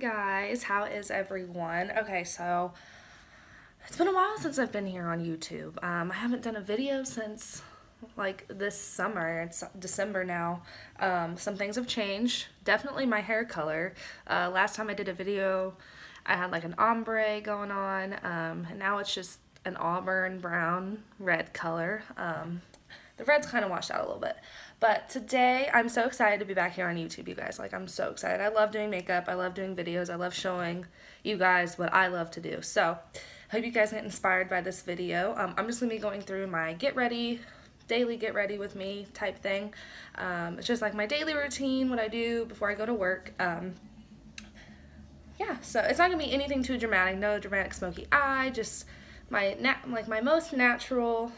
guys, how is everyone? Okay, so it's been a while since I've been here on YouTube. I haven't done a video since like this summer. It's December now. Some things have changed. Definitely my hair color. Last time I did a video I had like an ombre going on, and now it's just an auburn, brown, red color. The red's kind of washed out a little bit. But today, I'm so excited to be back here on YouTube, you guys. Like, I'm so excited. I love doing makeup. I love doing videos. I love showing you guys what I love to do. So, I hope you guys get inspired by this video. I'm just going to be going through my get ready, daily get ready with me type thing. It's just like my daily routine, what I do before I go to work. Yeah, so it's not going to be anything too dramatic. No dramatic smoky eye. Just my most natural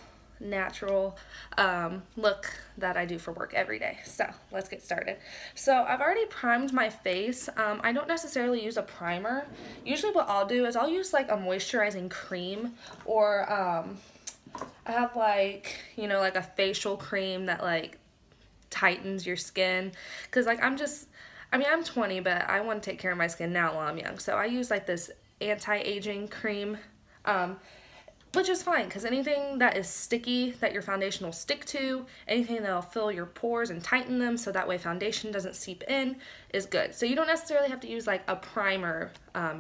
look that I do for work every day. So let's get started. So I've already primed my face. I don't necessarily use a primer. Usually what I'll do is I'll use like a moisturizing cream, or I have like, you know, like a facial cream that like tightens your skin, because like I'm 20, but I want to take care of my skin now while I'm young. So I use like this anti-aging cream, which is fine, because anything that is sticky that your foundation will stick to, anything that will fill your pores and tighten them so that way foundation doesn't seep in, is good. So you don't necessarily have to use like a primer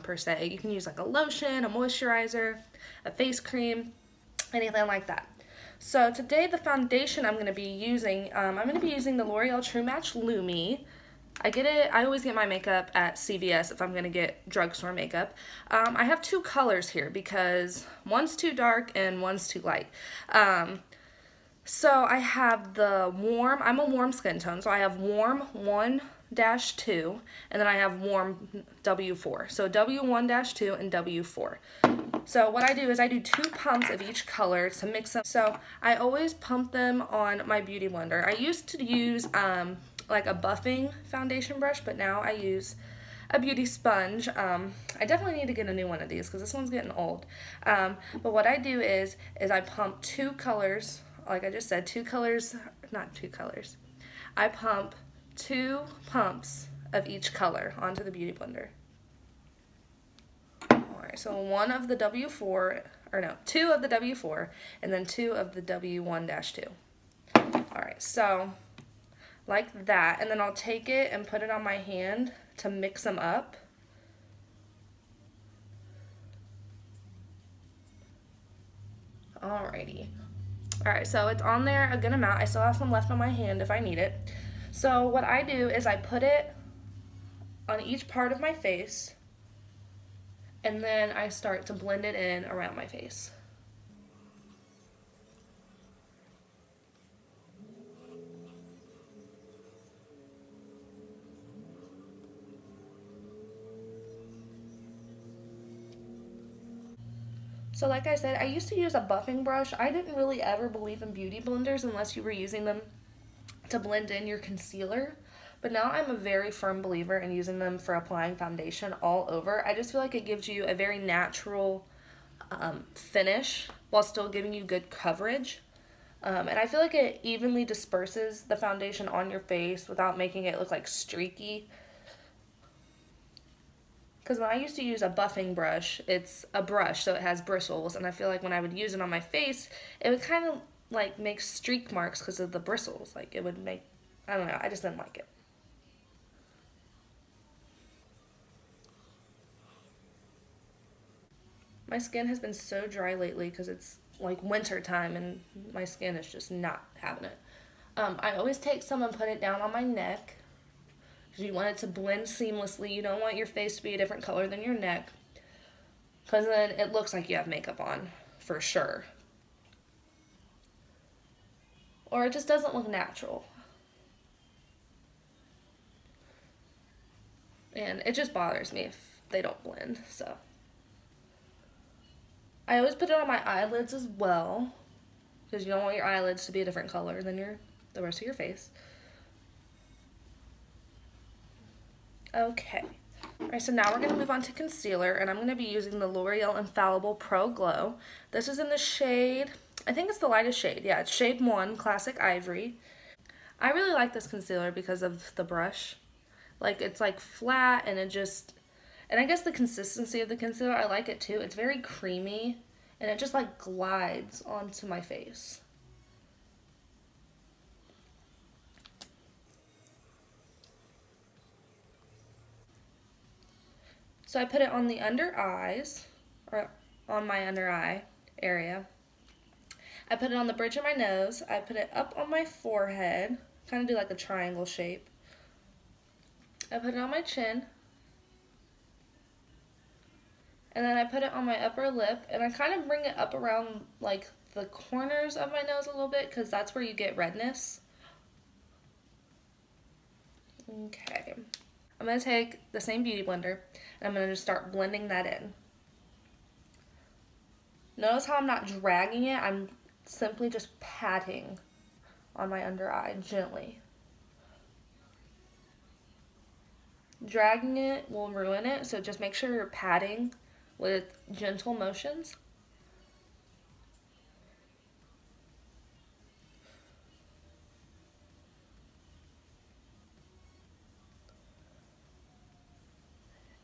per se. You can use like a lotion, a moisturizer, a face cream, anything like that. So today the foundation I'm going to be using, the L'Oreal True Match Lumi. I always get my makeup at CVS if I'm going to get drugstore makeup. I have two colors here because one's too dark and one's too light. So I have the warm, I'm a warm skin tone, so I have warm 1-2, and then I have warm W4. So W1-2 and W4. So what I do is I do 2 pumps of each color to mix them. So I always pump them on my beauty blender. I used to use like a buffing foundation brush, but now I use a beauty sponge. I definitely need to get a new one of these because this one's getting old. But what I do is I pump 2 colors, like I just said, I pump 2 pumps of each color onto the beauty blender. Alright, so 2 of the W4, and then 2 of the W1-2. Alright, so like that, and then I'll take it and put it on my hand to mix them up. Alrighty. Alright, so it's on there a good amount. I still have some left on my hand if I need it. So what I do is I put it on each part of my face, and then I start to blend it in around my face. So like I said, I used to use a buffing brush. I didn't really ever believe in beauty blenders unless you were using them to blend in your concealer. But now I'm a very firm believer in using them for applying foundation all over. I just feel like it gives you a very natural finish while still giving you good coverage. And I feel like it evenly disperses the foundation on your face without making it look like streaky. Because when I used to use a buffing brush, it's a brush, so it has bristles, and I feel like when I would use it on my face, it would kind of like make streak marks because of the bristles. Like it would make, I don't know, I just didn't like it. My skin has been so dry lately because it's like winter time and my skin is just not having it. I always take some and put it down on my neck. You want it to blend seamlessly. You don't want your face to be a different color than your neck, because then it looks like you have makeup on for sure. Or it just doesn't look natural. And it just bothers me if they don't blend, so. I always put it on my eyelids as well, because you don't want your eyelids to be a different color than the rest of your face. Okay, alright, so now we're going to move on to concealer, and I'm going to be using the L'Oreal Infallible Pro Glow. This is in the shade, I think it's the lightest shade, yeah, it's shade 1, Classic Ivory. I really like this concealer because of the brush. Like, it's like flat, and And I guess the consistency of the concealer, I like it too. It's very creamy and it just like glides onto my face. So I put it on the under eyes, or on my under eye area. I put it on the bridge of my nose. I put it up on my forehead, kind of do like a triangle shape. I put it on my chin. And then I put it on my upper lip, and I kind of bring it up around like the corners of my nose a little bit because that's where you get redness. Okay. I'm going to take the same beauty blender and I'm going to just start blending that in. Notice how I'm not dragging it, I'm simply just patting on my under eye gently. Dragging it will ruin it, so just make sure you're patting with gentle motions.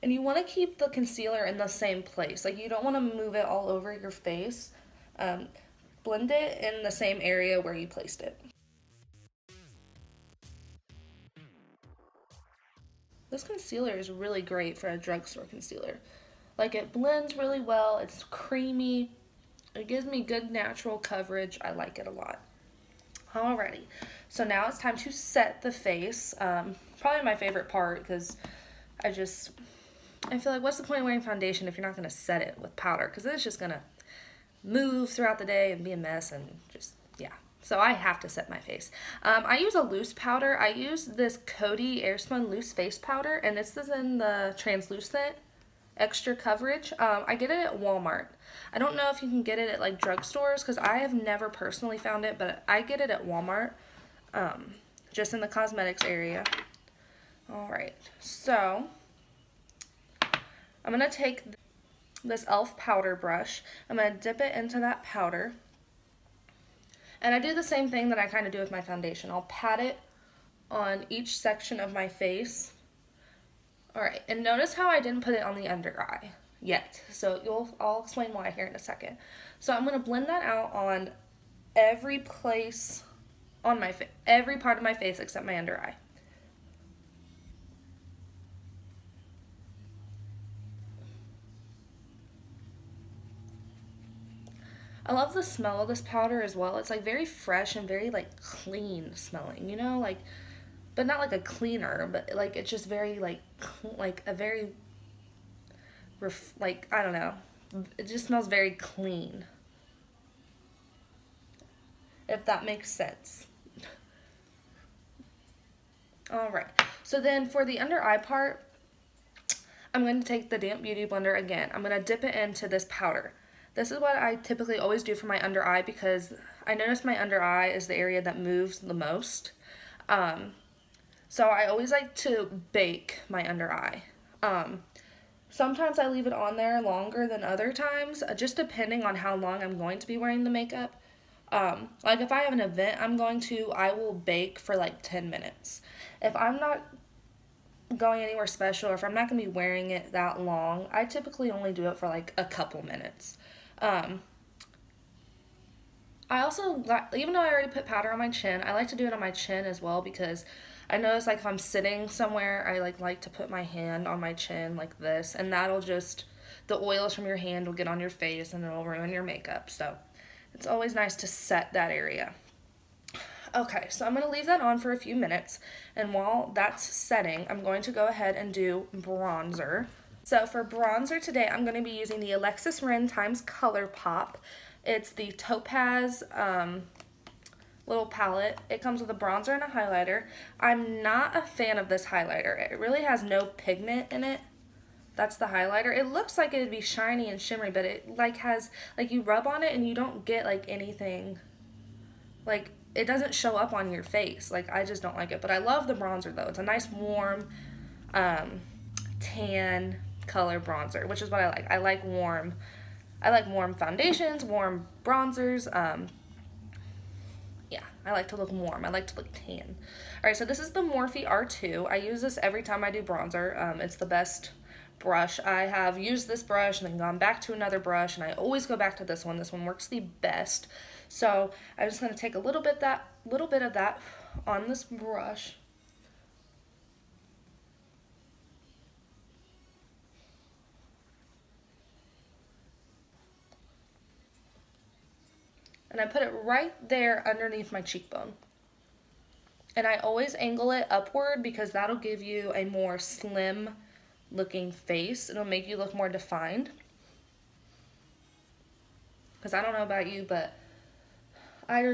And you want to keep the concealer in the same place. Like, you don't want to move it all over your face. Blend it in the same area where you placed it. This concealer is really great for a drugstore concealer. Like, it blends really well, it's creamy, it gives me good natural coverage. I like it a lot. Alrighty, so now it's time to set the face. Probably my favorite part because I feel like, what's the point of wearing foundation if you're not going to set it with powder? Because it's just going to move throughout the day and be a mess and just, yeah. So I have to set my face. I use a loose powder. I use this Coty Airspun Loose Face Powder, and this is in the translucent extra coverage. I get it at Walmart. I don't know if you can get it at like drugstores because I have never personally found it, but I get it at Walmart, just in the cosmetics area. Alright, so I'm going to take this e.l.f. powder brush. I'm going to dip it into that powder. And I do the same thing that I kind of do with my foundation. I'll pat it on each section of my face. Alright, and notice how I didn't put it on the under eye yet. So I'll explain why here in a second. So I'm going to blend that out on every place on my face, every part of my face except my under eye. I love the smell of this powder as well. It's like very fresh and very like clean smelling, you know, like, but not like a cleaner, but like it's just very like a very like, I don't know, it just smells very clean, if that makes sense. Alright, so then for the under eye part, I'm going to take the damp beauty blender again. I'm going to dip it into this powder. This is what I typically always do for my under eye because I notice my under eye is the area that moves the most. So I always like to bake my under eye. Sometimes I leave it on there longer than other times, just depending on how long I'm going to be wearing the makeup. Like if I have an event I will bake for like 10 minutes. If I'm not going anywhere special or if I'm not going to be wearing it that long, I typically only do it for like a couple minutes. I also, even though I already put powder on my chin, I like to do it on my chin as well because I notice like if I'm sitting somewhere, I like to put my hand on my chin like this, and that'll just, the oils from your hand will get on your face and it'll ruin your makeup. So it's always nice to set that area. Okay, so I'm going to leave that on for a few minutes, and while that's setting, I'm going to go ahead and do bronzer. So for bronzer today, I'm going to be using the Alexis Ren Times Color Pop. It's the Topaz little palette. It comes with a bronzer and a highlighter. I'm not a fan of this highlighter. It really has no pigment in it. That's the highlighter. It looks like it'd be shiny and shimmery, but it like has, like you rub on it and you don't get like anything, like it doesn't show up on your face. Like I just don't like it, but I love the bronzer though. It's a nice warm tan color bronzer, which is what I like. I like warm foundations, warm bronzers. Yeah, I like to look warm. I like to look tan. Alright, so this is the Morphe R2. I use this every time I do bronzer. It's the best brush. I have used this brush and then gone back to another brush, and I always go back to this one. This one works the best. So I'm just going to take a little bit of that on this brush. And I put it right there underneath my cheekbone. And I always angle it upward because that'll give you a more slim looking face. It'll make you look more defined. Because I don't know about you, but I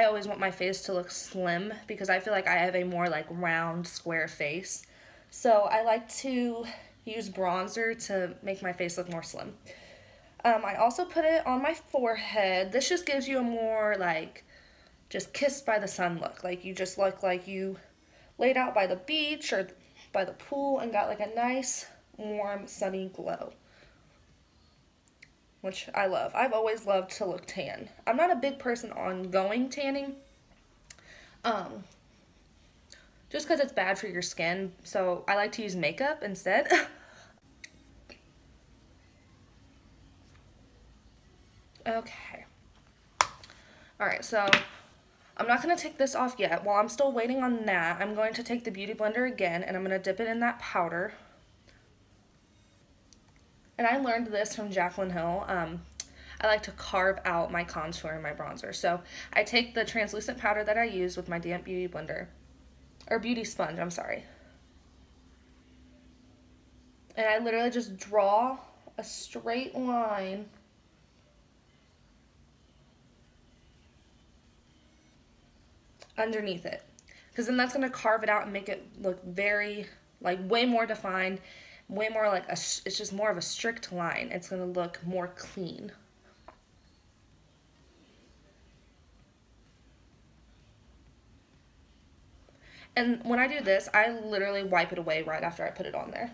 always want my face to look slim because I feel like I have a more like round, square face. So I like to use bronzer to make my face look more slim. I also put it on my forehead. This just gives you a more like just kissed by the sun look. Like you just look like you laid out by the beach or by the pool and got like a nice, warm, sunny glow. Which I love. I've always loved to look tan. I'm not a big person on going tanning. Just because it's bad for your skin. So I like to use makeup instead. Okay. Alright, so I'm not going to take this off yet. While I'm still waiting on that, I'm going to take the Beauty Blender again and I'm going to dip it in that powder. And I learned this from Jaclyn Hill. I like to carve out my contour and my bronzer. So I take the translucent powder that I use with my damp Beauty Blender, or Beauty Sponge, I'm sorry. And I literally just draw a straight line underneath it, because then that's going to carve it out and make it look very, like, way more defined, way more like it's just more of a strict line. It's going to look more clean. And when I do this, I literally wipe it away right after I put it on there.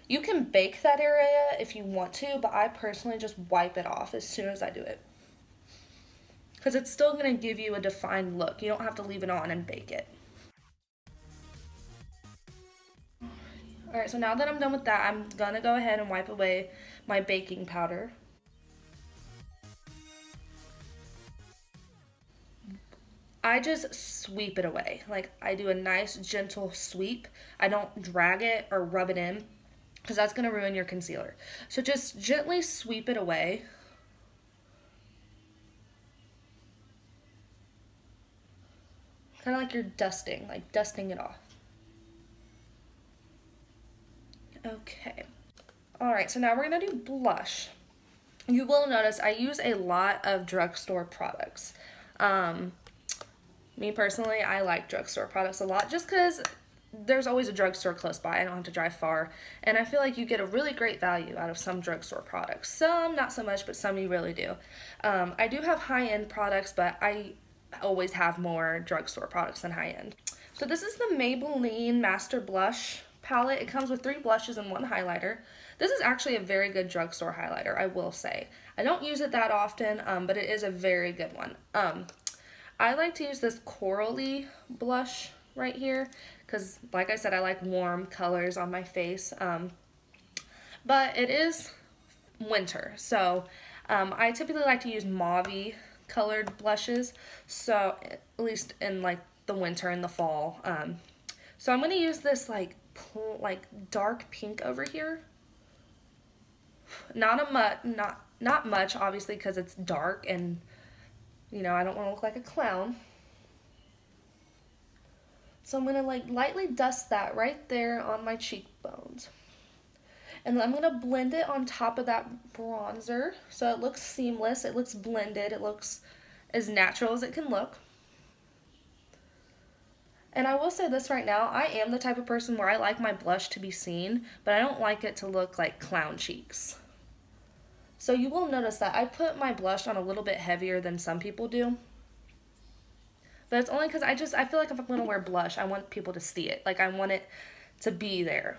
You can bake that area if you want to, but I personally just wipe it off as soon as I do it. Because it's still going to give you a defined look. You don't have to leave it on and bake it. Alright, so now that I'm done with that, I'm going to go ahead and wipe away my baking powder. I just sweep it away. Like, I do a nice, gentle sweep. I don't drag it or rub it in, because that's going to ruin your concealer. So just gently sweep it away. Kind of like you're dusting it off. Okay. Alright, so now we're going to do blush. You will notice I use a lot of drugstore products. Me personally, I like drugstore products a lot just because there's always a drugstore close by. I don't have to drive far. And I feel like you get a really great value out of some drugstore products. Some, not so much, but some you really do. I do have high-end products, but I always have more drugstore products than high-end. So this is the Maybelline Master Blush palette. It comes with 3 blushes and 1 highlighter. This is actually a very good drugstore highlighter, I will say. I don't use it that often, but it is a very good one. I like to use this corally blush right here because, like I said, I like warm colors on my face. But it is winter, so I typically like to use mauve colored blushes, so at least in like the winter and the fall. So I'm going to use this like dark pink over here. Not much, obviously, because it's dark and, you know, I don't want to look like a clown. So I'm going to like lightly dust that right there on my cheekbones. And then I'm going to blend it on top of that bronzer so it looks seamless, it looks blended, it looks as natural as it can look. And I will say this right now, I am the type of person where I like my blush to be seen, but I don't like it to look like clown cheeks. So you will notice that I put my blush on a little bit heavier than some people do. But it's only because I feel like if I'm going to wear blush, I want people to see it. Like, I want it to be there.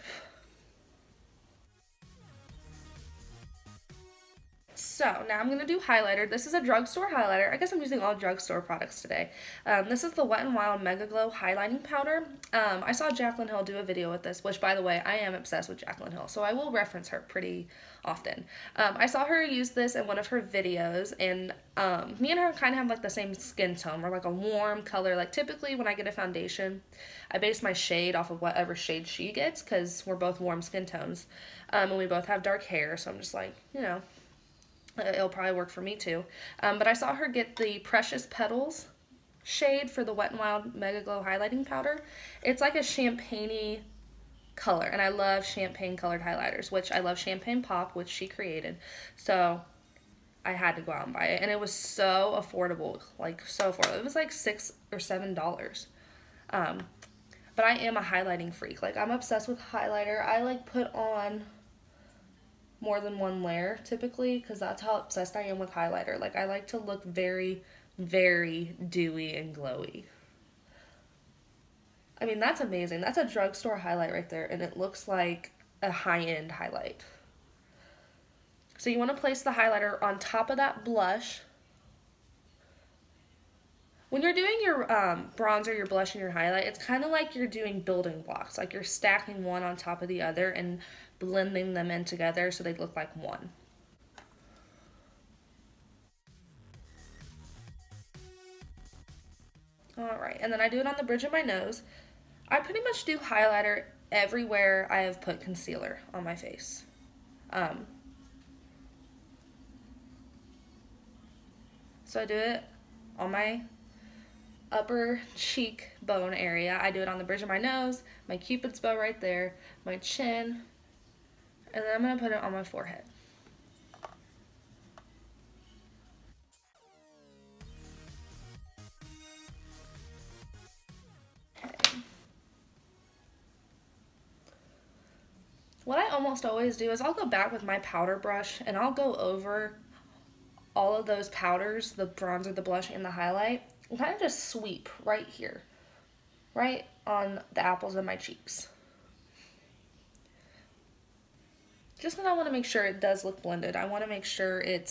so now I'm going to do highlighter. This is a drugstore highlighter. I guess I'm using all drugstore products today. This is the Wet n Wild Mega Glow Highlighting Powder. I saw Jaclyn Hill do a video with this, which, by the way, I am obsessed with Jaclyn Hill, so I will reference her pretty often. I saw her use this in one of her videos, and me and her kind of have like the same skin tone. We're like a warm color. Like typically when I get a foundation, I base my shade off of whatever shade she gets because we're both warm skin tones, and we both have dark hair, so I'm just like, you know, it'll probably work for me too. But I saw her get the Precious Petals shade for the Wet n Wild Mega Glow Highlighting Powder. It's like a champagne-y color, and I love champagne colored highlighters, which I love Champagne Pop, which she created. So I had to go out and buy it, and it was so affordable, like so affordable. It was like $6 or $7. But I am a highlighting freak. Like, I'm obsessed with highlighter. I like put on more than one layer typically because that's how obsessed I am with highlighter. Like, I like to look very, very dewy and glowy. I mean, that's amazing. That's a drugstore highlight right there, and it looks like a high-end highlight. So you want to place the highlighter on top of that blush. When you're doing your bronzer, your blush, and your highlight, it's kind of like you're doing building blocks. Like you're stacking one on top of the other and blending them in together so they look like one. Alright, and then I do it on the bridge of my nose. I pretty much do highlighter everywhere I have put concealer on my face. So I do it on my upper cheek bone area. I do it on the bridge of my nose, my cupid's bow right there, my chin, and then I'm going to put it on my forehead. Okay. What I almost always do is I'll go back with my powder brush and I'll go over all of those powders, the bronzer, the blush, and the highlight, and kind of just sweep right here, right on the apples of my cheeks. Just because I want to make sure it does look blended. I want to make sure it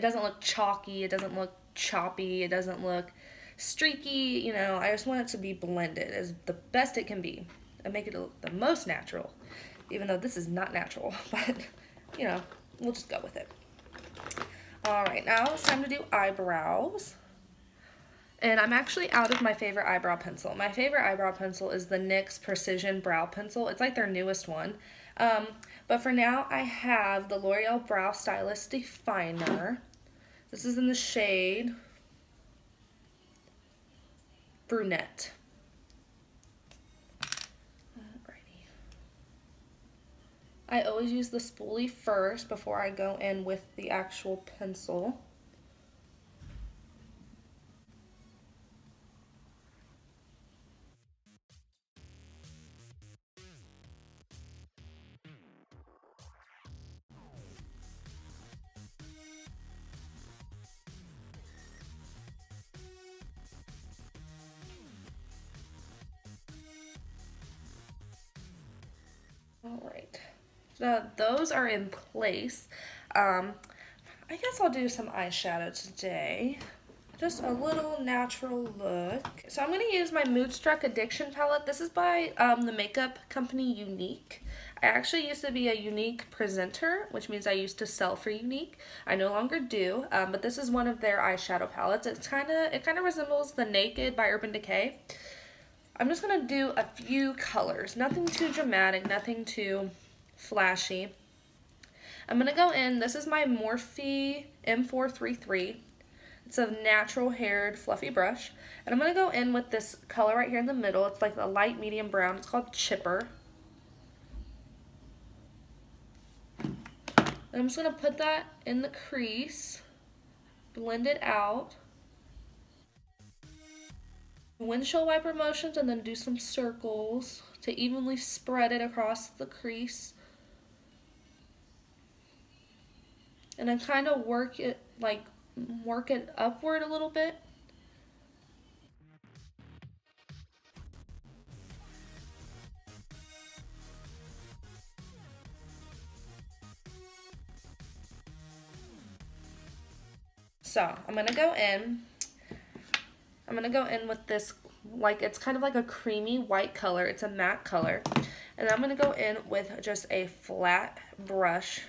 doesn't look chalky, it doesn't look choppy, it doesn't look streaky, you know. I just want it to be blended as the best it can be and make it look the most natural, even though this is not natural, but you know, we'll just go with it. Alright, now it's time to do eyebrows. And I'm actually out of my favorite eyebrow pencil. My favorite eyebrow pencil is the NYX Precision Brow Pencil. It's like their newest one. But for now, I have the L'Oreal Brow Stylist Definer. This is in the shade Brunette. Alrighty. I always use the spoolie first before I go in with the actual pencil. Alright, so those are in place. I guess I'll do some eyeshadow today. Just a little natural look. So I'm going to use my Moodstruck Addiction palette. This is by the makeup company Unique. I actually used to be a Unique presenter, which means I used to sell for Unique. I no longer do, but this is one of their eyeshadow palettes. It kind of resembles the Naked by Urban Decay. I'm just going to do a few colors. Nothing too dramatic, nothing too flashy. I'm going to go in, this is my Morphe M433. It's a natural haired fluffy brush. And I'm going to go in with this color right here in the middle. It's like a light medium brown. It's called Chipper. And I'm just going to put that in the crease, blend it out. Windshield wiper motions, and then do some circles to evenly spread it across the crease. And then kind of work it upward a little bit. So I'm going to go in with this, like, it's kind of like a creamy white color. It's a matte color. And I'm going to go in with just a flat brush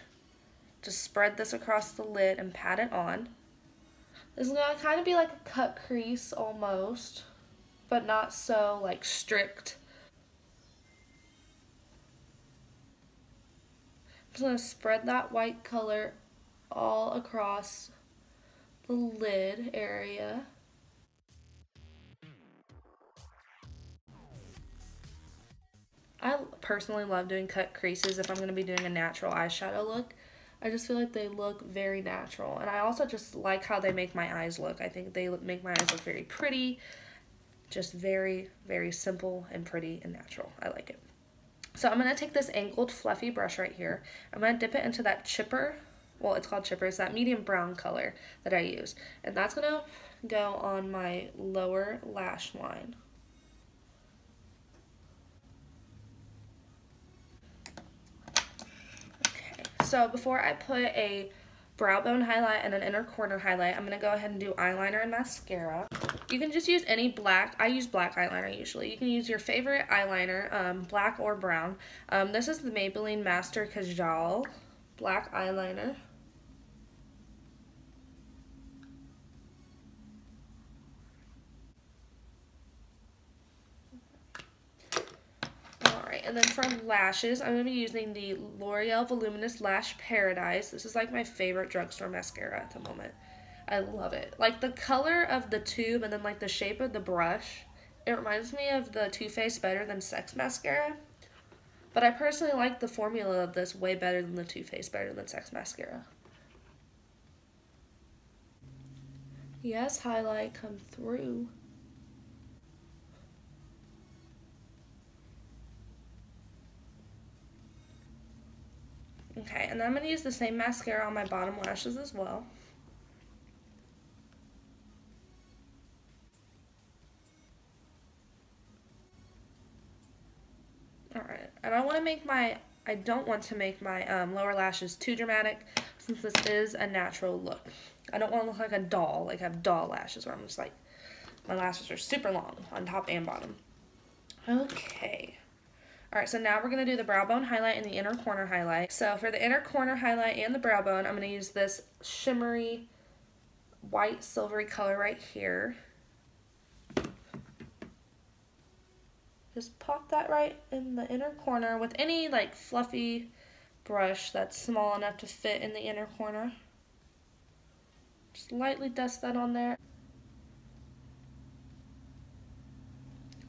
to spread this across the lid and pat it on. This is going to kind of be like a cut crease almost, but not so like strict. I'm just going to spread that white color all across the lid area. I personally love doing cut creases if I'm going to be doing a natural eyeshadow look. I just feel like they look very natural. And I also just like how they make my eyes look. I think they make my eyes look very pretty. Just very, very simple and pretty and natural. I like it. So I'm going to take this angled fluffy brush right here. I'm going to dip it into that chipper. Well, it's called chipper. It's that medium brown color that I use. And that's going to go on my lower lash line. So before I put a brow bone highlight and an inner corner highlight, I'm going to go ahead and do eyeliner and mascara. You can just use any black. I use black eyeliner usually. You can use your favorite eyeliner, black or brown. This is the Maybelline Master Kajal black eyeliner. And then for lashes, I'm going to be using the L'Oreal Voluminous Lash Paradise. This is like my favorite drugstore mascara at the moment. I love it. Like the color of the tube and then like the shape of the brush, it reminds me of the Too Faced Better Than Sex mascara. But I personally like the formula of this way better than the Too Faced Better Than Sex mascara. Yes, highlight, come through. Okay, and then I'm going to use the same mascara on my bottom lashes as well. Alright, and I don't want to make my lower lashes too dramatic since this is a natural look. I don't want to look like a doll, like I have doll lashes where I'm just like, my lashes are super long on top and bottom. Okay. Alright, so now we're going to do the brow bone highlight and the inner corner highlight. So for the inner corner highlight and the brow bone, I'm going to use this shimmery white silvery color right here. Just pop that right in the inner corner with any like fluffy brush that's small enough to fit in the inner corner. Just lightly dust that on there.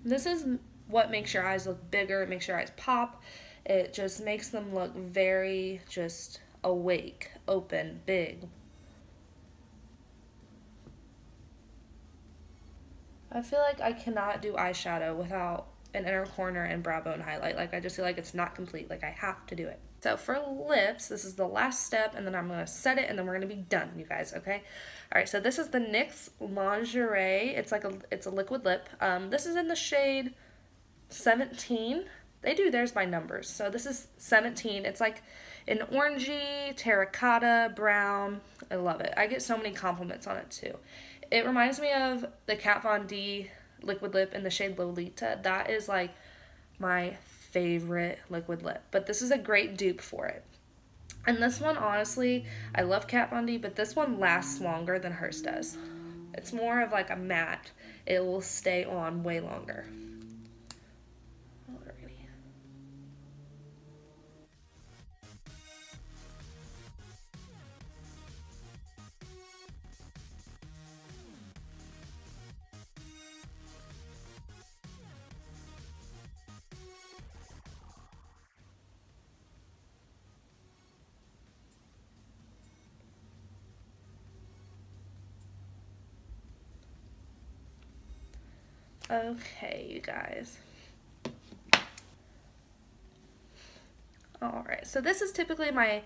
This is what makes your eyes look bigger. It makes your eyes pop. It just makes them look very just awake, open, big. I feel like I cannot do eyeshadow without an inner corner and brow bone highlight. Like I just feel like it's not complete. Like I have to do it. So for lips, this is the last step, and then I'm going to set it, and then we're going to be done, you guys, okay? All right, so this is the NYX Lingerie. It's a liquid lip. This is in the shade 17. They do theirs by numbers. So this is 17. It's like an orangey, terracotta, brown. I love it. I get so many compliments on it too. It reminds me of the Kat Von D liquid lip in the shade Lolita. That is like my favorite liquid lip. But this is a great dupe for it. And this one, honestly, I love Kat Von D, but this one lasts longer than hers does. It's more of like a matte. It will stay on way longer. Okay, you guys. Alright, so this is typically my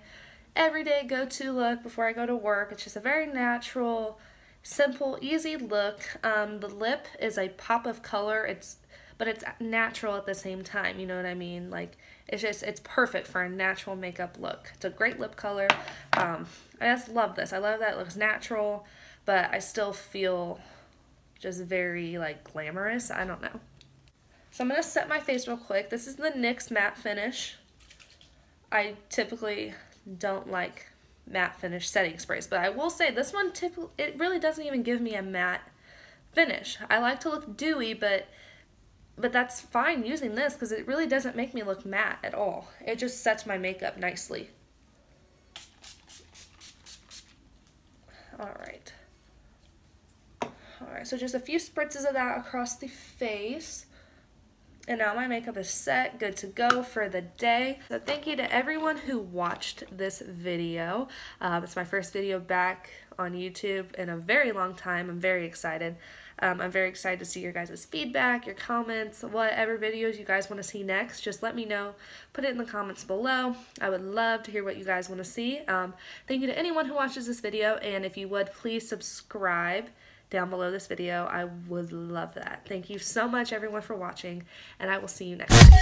everyday go-to look before I go to work. It's just a very natural, simple, easy look. The lip is a pop of color, but it's natural at the same time, you know what I mean? Like, it's perfect for a natural makeup look. It's a great lip color. I just love this. I love that it looks natural. but I still feel just very like glamorous. I don't know. So I'm going to set my face real quick. This is the NYX matte finish. I typically don't like matte finish setting sprays, but I will say this one it really doesn't even give me a matte finish. I like to look dewy, but that's fine using this because it really doesn't make me look matte at all. It just sets my makeup nicely. Alright, so just a few spritzes of that across the face. And now my makeup is set, good to go for the day. So thank you to everyone who watched this video. It's my first video back on YouTube in a very long time. I'm very excited. I'm very excited to see your guys' feedback, your comments, whatever videos you guys want to see next. Just let me know. Put it in the comments below. I would love to hear what you guys want to see. Thank you to anyone who watches this video, and if you would, please subscribe down below this video. I would love that. Thank you so much, everyone, for watching, and I will see you next time.